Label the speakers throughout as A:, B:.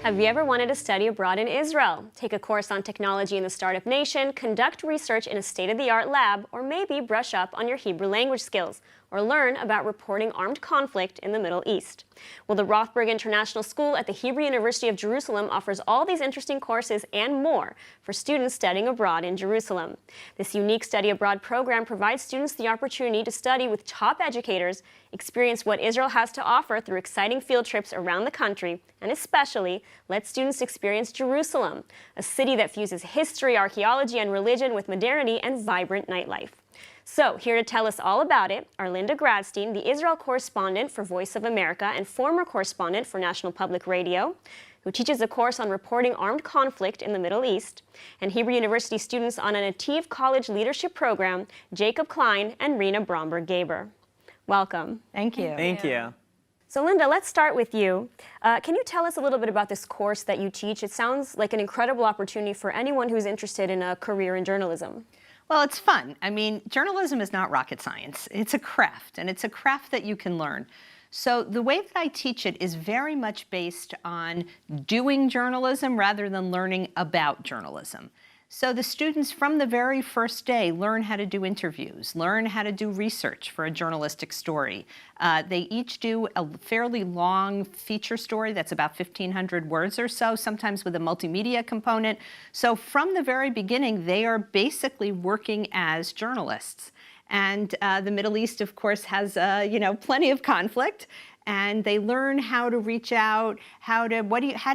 A: Have you ever wanted to study abroad in Israel? Take a course on technology in the startup nation, conduct research in a state-of-the-art lab, or maybe brush up on your Hebrew language skills, or learn about reporting armed conflict in the Middle East. Well, the Rothberg International School at the Hebrew University of Jerusalem offers all these interesting courses and more for students studying abroad in Jerusalem. This unique study abroad program provides students the opportunity to study with top educators, experience what Israel has to offer through exciting field trips around the country, and especially let students experience Jerusalem, a city that fuses history, archaeology, and religion with modernity and vibrant nightlife. So, here to tell us all about it are Linda Gradstein, the Israel correspondent for Voice of America and former correspondent for National Public Radio, who teaches a course on reporting armed conflict in the Middle East, and Hebrew University students on an Nativ College leadership program, Jacob Kline and Reena Bromberg Gaber. Welcome.
B: Thank you.
C: Thank you.
A: So Linda, let's start with you. Can you tell us a little bit about this course that you teach? It sounds like an incredible opportunity for anyone who's interested in a career in journalism.
B: Well, it's fun. I mean, journalism is not rocket science. It's a craft, and it's a craft that you can learn. So the way that I teach it is very much based on doing journalism rather than learning about journalism. So the students from the very first day learn how to do interviews, learn how to do research for a journalistic story. They each do a fairly long feature story that's about 1,500 words or so, sometimes with a multimedia component. So from the very beginning, they are basically working as journalists. And the Middle East, of course, has plenty of conflict. And they learn how to reach out, how do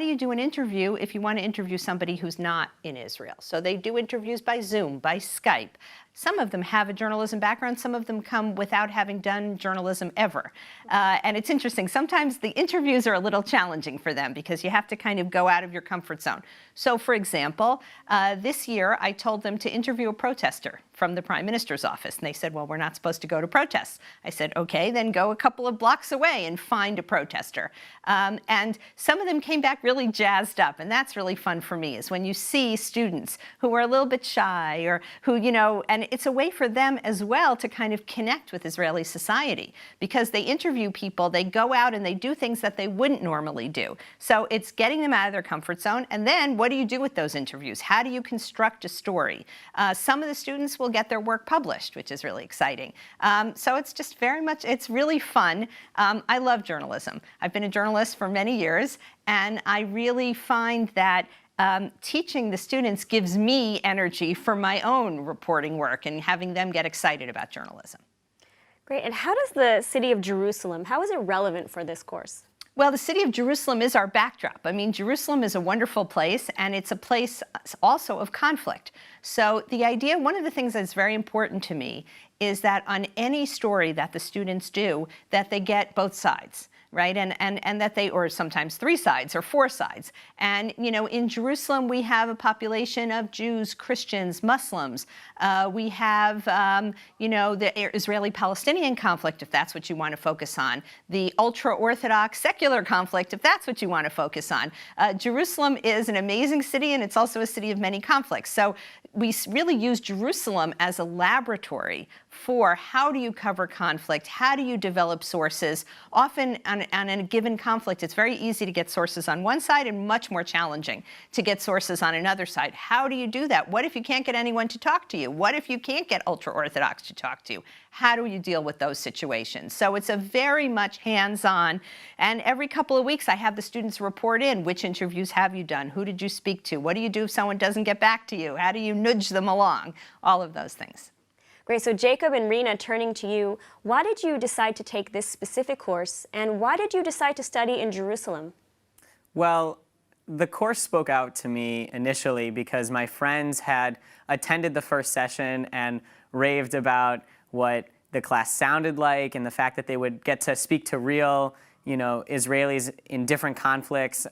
B: you do an interview if you want to interview somebody who's not in Israel? So they do interviews by Zoom, by Skype. Some of them have a journalism background, some of them come without having done journalism ever. And it's interesting, sometimes the interviews are a little challenging for them because you have to kind of go out of your comfort zone. So for example, this year I told them to interview a protester from the Prime Minister's office. And they said, well, we're not supposed to go to protests. I said, okay, then go a couple of blocks away and find a protester. And some of them came back really jazzed up. And that's really fun for me, is when you see students who are a little bit shy or who, and it's a way for them as well to kind of connect with Israeli society because they interview people, they go out and they do things that they wouldn't normally do. So it's getting them out of their comfort zone. And then what do you do with those interviews? How do you construct a story? Some of the students will get their work published, which is really exciting. So it's just it's really fun. I love journalism. I've been a journalist for many years, and I really find that teaching the students gives me energy for my own reporting work and having them get excited about journalism.
A: Great. And how does the city of Jerusalem, how is it relevant for this course?
B: Well, the city of Jerusalem is our backdrop. I mean, Jerusalem is a wonderful place, and it's a place also of conflict. So the idea, one of the things that's very important to me is that on any story that the students do, that they get both sides. Right, and that or sometimes 3 sides or 4 sides. And, in Jerusalem, we have a population of Jews, Christians, Muslims. We have, the Israeli-Palestinian conflict, if that's what you want to focus on. The ultra-Orthodox secular conflict, if that's what you want to focus on. Jerusalem is an amazing city, and it's also a city of many conflicts. So we really use Jerusalem as a laboratory for how do you cover conflict, how do you develop sources. Often on a given conflict, it's very easy to get sources on one side and much more challenging to get sources on another side. How do you do that? What if you can't get anyone to talk to you? What if you can't get ultra-Orthodox to talk to you? How do you deal with those situations? So it's a very much hands-on, and every couple of weeks I have the students report in, which interviews have you done? Who did you speak to? What do you do if someone doesn't get back to you? How do you nudge them along? All of those things.
A: Great. So Jacob and Reena, turning to you, why did you decide to take this specific course, and why did you decide to study in Jerusalem?
C: Well, the course spoke out to me initially because my friends had attended the first session and raved about what the class sounded like and the fact that they would get to speak to real, Israelis in different conflicts,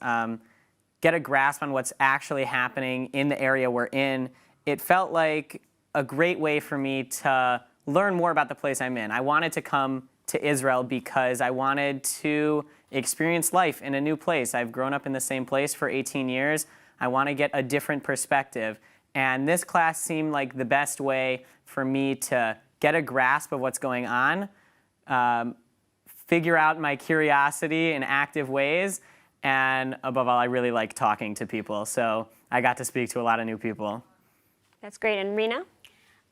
C: get a grasp on what's actually happening in the area we're in. It felt like a great way for me to learn more about the place I'm in. I wanted to come to Israel because I wanted to experience life in a new place. I've grown up in the same place for 18 years. I want to get a different perspective. And this class seemed like the best way for me to get a grasp of what's going on, figure out my curiosity in active ways, And above all, I really like talking to people. So I got to speak to a lot of new people.
A: That's great. And Reena?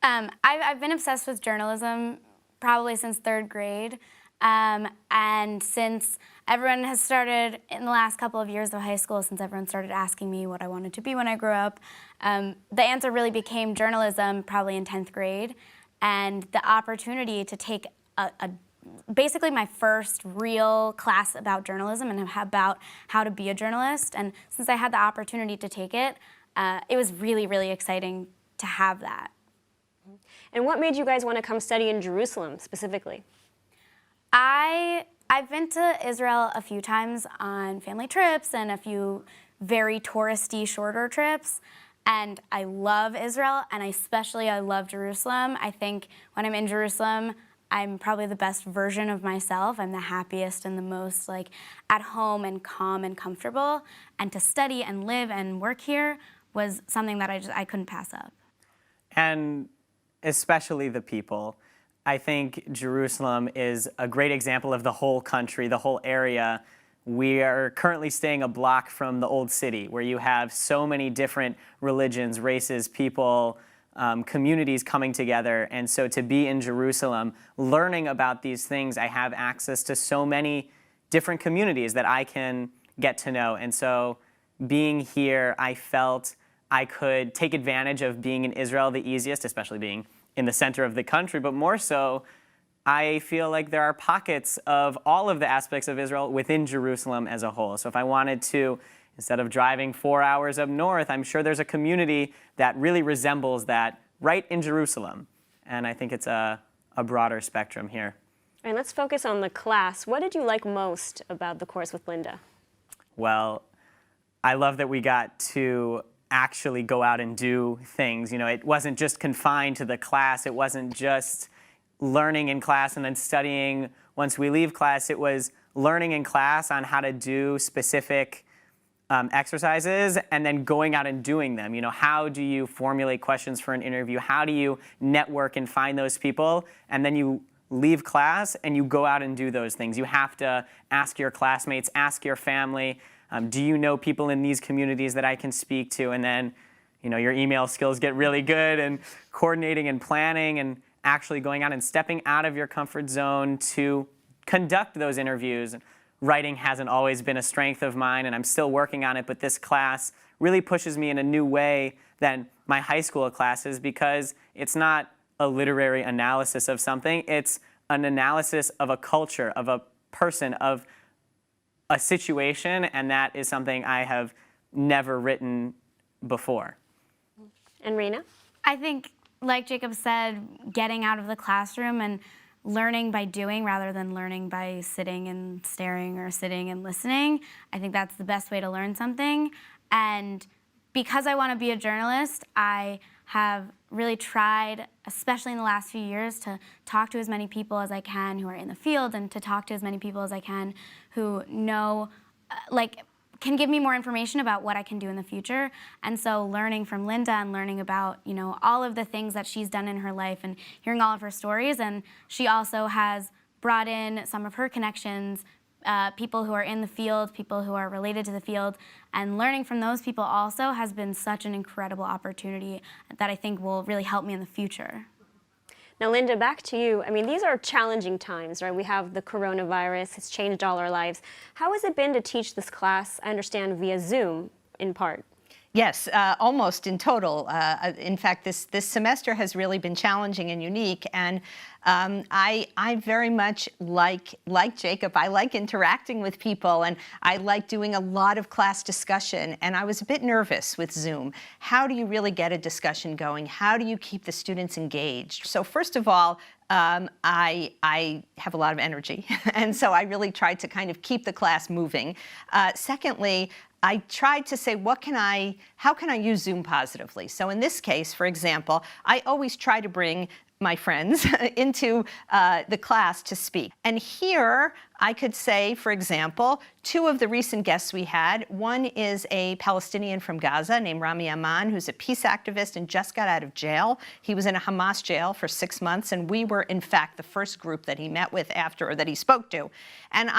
D: I've been obsessed with journalism probably since 3rd grade. And since everyone has started, in the last couple of years of high school, since everyone started asking me what I wanted to be when I grew up, the answer really became journalism probably in 10th grade. And the opportunity to take basically my first real class about journalism and about how to be a journalist. And since I had the opportunity to take it, it was really, really exciting to have that.
A: And what made you guys want to come study in Jerusalem specifically?
D: I've been to Israel a few times on family trips and a few very touristy shorter trips. And I love Israel, and I love Jerusalem. I think when I'm in Jerusalem, I'm probably the best version of myself. I'm the happiest and the most like at home and calm and comfortable. And to study and live and work here was something that I couldn't pass up.
C: And especially the people. I think Jerusalem is a great example of the whole country, the whole area. We are currently staying a block from the old city, where you have so many different religions, races, people, communities coming together. And so to be in Jerusalem, learning about these things, I have access to so many different communities that I can get to know. And so being here, I felt I could take advantage of being in Israel the easiest, especially being in the center of the country, but more so, I feel like there are pockets of all of the aspects of Israel within Jerusalem as a whole. So if I wanted to, instead of driving 4 hours up north, I'm sure there's a community that really resembles that right in Jerusalem. And I think it's a broader spectrum here.
A: And let's focus on the class. What did you like most about the course with Linda?
C: Well, I love that we got to actually go out and do things. You know, it wasn't just confined to the class. It wasn't just learning in class and then studying once we leave class. It was learning in class on how to do specific exercises and then going out and doing them. You know, how do you formulate questions for an interview? How do you network and find those people? And then you leave class and you go out and do those things. You have to ask your classmates, ask your family, do you know people in these communities that I can speak to? And then, you know, your email skills get really good, and coordinating and planning and actually going out and stepping out of your comfort zone to conduct those interviews. Writing hasn't always been a strength of mine, and I'm still working on it, but this class really pushes me in a new way than my high school classes, because it's not a literary analysis of something. It's an analysis of a culture, of a person, of a situation, and that is something I have never written before.
A: And Reena?
D: I think, like Jacob said, getting out of the classroom and learning by doing rather than learning by sitting and staring or sitting and listening, I think that's the best way to learn something. And because I want to be a journalist, I have really tried, especially in the last few years, to talk to as many people as I can who are in the field, and to talk to as many people as I can who know, can give me more information about what I can do in the future. And so learning from Linda and learning about, you know, all of the things that she's done in her life and hearing all of her stories. And she also has brought in some of her connections, people who are in the field, people who are related to the field, and learning from those people also has been such an incredible opportunity that I think will really help me in the future.
A: Now, Linda, back to you. I mean, these are challenging times, right? We have the coronavirus. It's changed all our lives. How has it been to teach this class, I understand, via Zoom in part?
B: Yes, almost in total. In fact, this semester has really been challenging and unique, and I very much like Jacob, I like interacting with people, and I like doing a lot of class discussion, and I was a bit nervous with Zoom. How do you really get a discussion going? How do you keep the students engaged? So first of all, I have a lot of energy, and so I really tried to kind of keep the class moving. Secondly, I tried to say, how can I use Zoom positively? So in this case, for example, I always try to bring my friends into the class to speak. And here, I could say, for example, two of the recent guests we had. One is a Palestinian from Gaza named Rami Aman, who's a peace activist and just got out of jail. He was in a Hamas jail for 6 months, and we were, in fact, the first group that he met with after, or that he spoke to. And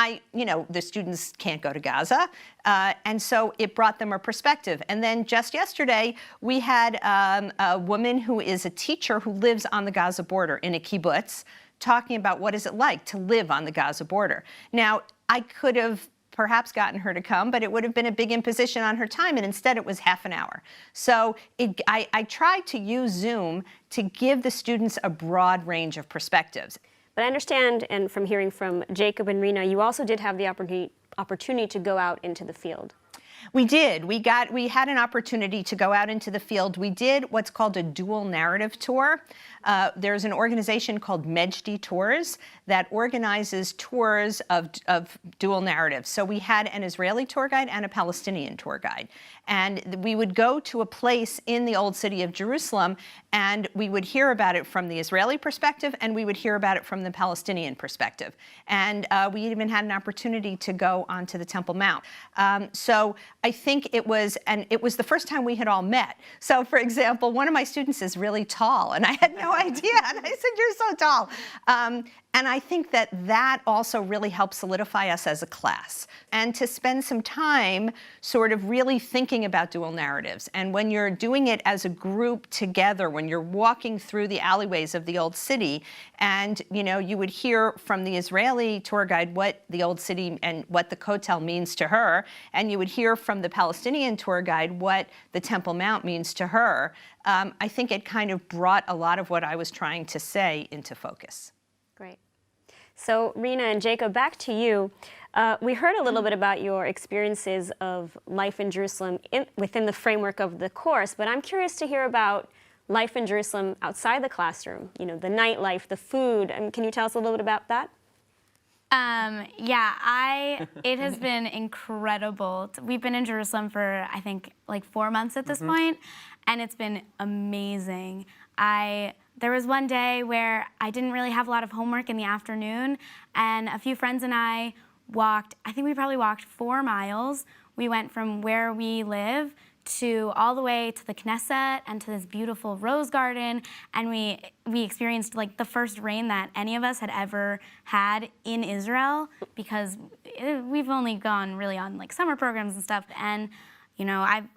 B: the students can't go to Gaza, and so it brought them a perspective. And then just yesterday, we had a woman who is a teacher who lives on the Gaza border in a kibbutz, talking about what is it like to live on the Gaza border. Now, I could have perhaps gotten her to come, but it would have been a big imposition on her time, and instead it was half an hour. So I tried to use Zoom to give the students a broad range of perspectives.
A: But I understand, and from hearing from Jacob and Reena, you also did have the opportunity to go out into the field.
B: We did. We had an opportunity to go out into the field. We did what's called a dual narrative tour. There's an organization called Mejdi Tours that organizes tours of dual narratives. So we had an Israeli tour guide and a Palestinian tour guide. And we would go to a place in the old city of Jerusalem, and we would hear about it from the Israeli perspective, and we would hear about it from the Palestinian perspective. And we even had an opportunity to go onto the Temple Mount. So I think it was the first time we had all met. So, for example, one of my students is really tall, and I had no idea. And I said, "You're so tall." And I think that also really helps solidify us as a class. And to spend some time sort of really thinking about dual narratives. And when you're doing it as a group together, when you're walking through the alleyways of the old city, and you would hear from the Israeli tour guide what the old city and what the Kotel means to her, and you would hear from the Palestinian tour guide what the Temple Mount means to her. I think it kind of brought a lot of what I was trying to say into focus.
A: Great. So, Reena and Jacob, back to you. We heard a little bit about your experiences of life in Jerusalem within the framework of the course, but I'm curious to hear about life in Jerusalem outside the classroom, the nightlife, the food. Can you tell us a little bit about that?
D: It has been incredible. We've been in Jerusalem for, I think, like 4 months at this point, and it's been amazing. There was one day where I didn't really have a lot of homework in the afternoon, and a few friends and I walked, I think we probably walked 4 miles. We went from where we live to all the way to the Knesset and to this beautiful rose garden, and we experienced like the first rain that any of us had ever had in Israel, because we've only gone really on like summer programs and stuff. And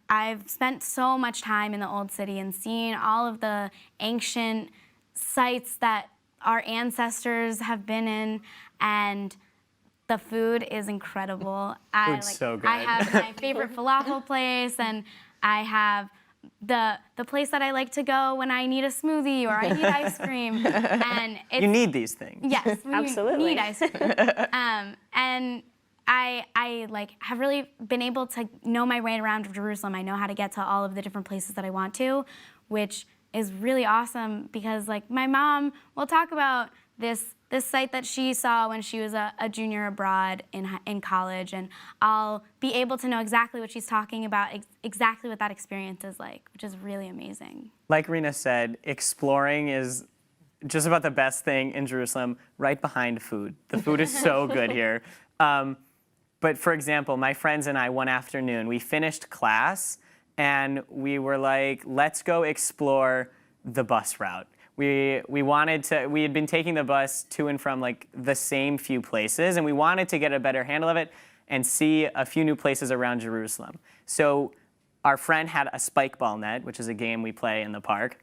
D: I've spent so much time in the old city and seen all of the ancient sites that our ancestors have been in, and the food is incredible.
C: Food's so good.
D: I have my favorite falafel place, and I have the place that I like to go when I need a smoothie or I need ice cream. And
C: you need these things.
D: Yes,
A: absolutely.
D: We need ice cream. And I like have really been able to know my way around Jerusalem. I know how to get to all of the different places that I want to, which is really awesome, because like my mom will talk about this site that she saw when she was a junior abroad in college, and I'll be able to know exactly what she's talking about, exactly what that experience is like, which is really amazing.
C: Like Reena said, exploring is just about the best thing in Jerusalem, right behind food. The food is so good here. But for example, my friends and I, one afternoon, we finished class and we were like, let's go explore the bus route. We had been taking the bus to and from like the same few places, and we wanted to get a better handle of it and see a few new places around Jerusalem. So our friend had a spike ball net, which is a game we play in the park.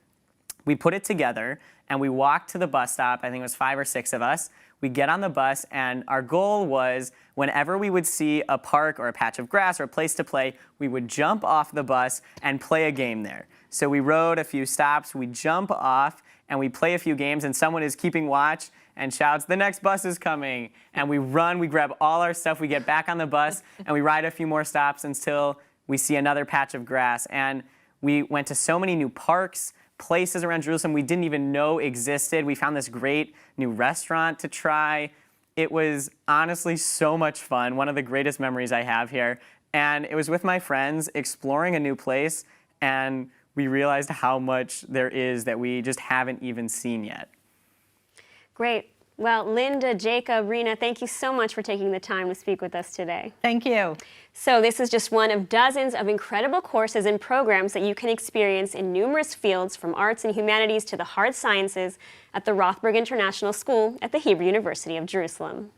C: We put it together and we walked to the bus stop. I think it was 5 or 6 of us. We get on the bus, and our goal was whenever we would see a park or a patch of grass or a place to play, we would jump off the bus and play a game there. So we rode a few stops, we jump off, and we play a few games, and someone is keeping watch and shouts, "The next bus is coming." And we run, we grab all our stuff, we get back on the bus, and we ride a few more stops until we see another patch of grass. And we went to so many new parks, places around Jerusalem we didn't even know existed. We found this great new restaurant to try. It was honestly so much fun, one of the greatest memories I have here. And it was with my friends exploring a new place, and we realized how much there is that we just haven't even seen yet.
A: Great. Well, Linda, Jacob, Reena, thank you so much for taking the time to speak with us today.
B: Thank you.
A: So this is just one of dozens of incredible courses and programs that you can experience in numerous fields, from arts and humanities to the hard sciences, at the Rothberg International School at the Hebrew University of Jerusalem.